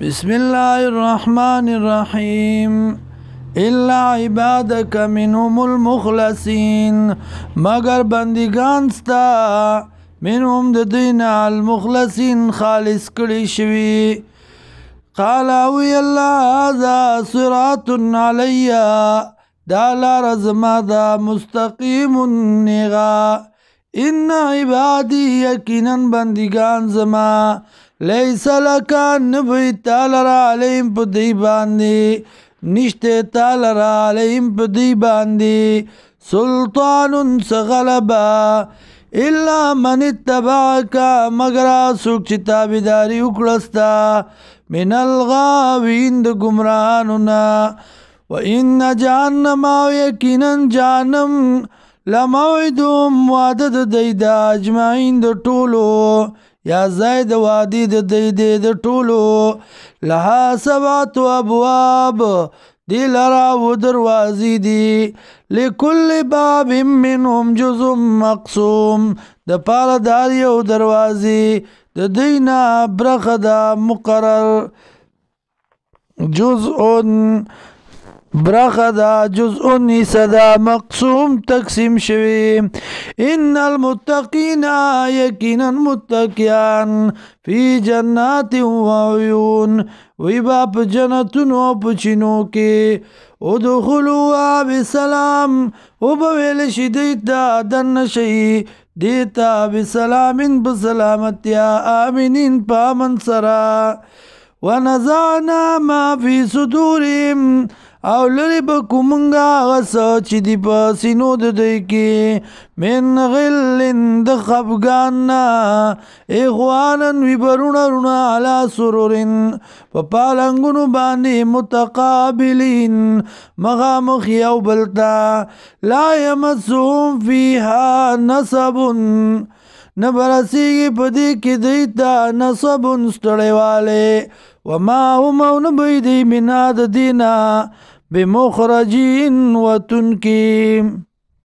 بسم الله الرحمن الرحيم إلا عبادك منهم المخلصين مگر بندگان ستا منهم د دین المخلصين خالص کړي شوی. قال وی الله هذا صراط علی دا لار زما دا مستقیم نیغا ان عبادی یقینا بندگان زما لیس لکا نبی تالرا علیم پا دی باندی نشتے تالرا علیم پا دی باندی سلطان سغلبا الا من اتبعکا مگر آسوک چی تابداری اکڑستا من الغاوین دا گمرانونا و ان جہنم یقینا جہنم لموعدهم وعدد دیدا اجمعین دا طولو یا زید وادی د د ټولو لها سبعت ابواب دی لرا و دروازی دی لکل باب منهم جزء مقسوم د پار داری و دروازی د دینا برخدا مقرر جزء برخدا جزء صدا مقسوم تقسیم شوی. ان المتقین یقینا متقیان فی جنات و عیون وی باپ جنتون و پچینو کے ادخلوا بسلام و بویلش دیتا دن شئی دیتا بسلام بسلامتیا آمینین پامن سرا ونزعنا ما فی صدورهم او لری بکو منگا غصا چی دی پاسینو دی کی من غلن د خفگاننا اخوانا وی برونا رونا علا سرورن پا پالنگونو باندی متقابلین مغامخ یو بلتا لا یمسهم فیها نصبن نبرسیگی پدی کی دیتا نصبن ستڑی والے وما هم او نبیدی مناد دینا بمخرجین و تنکیم.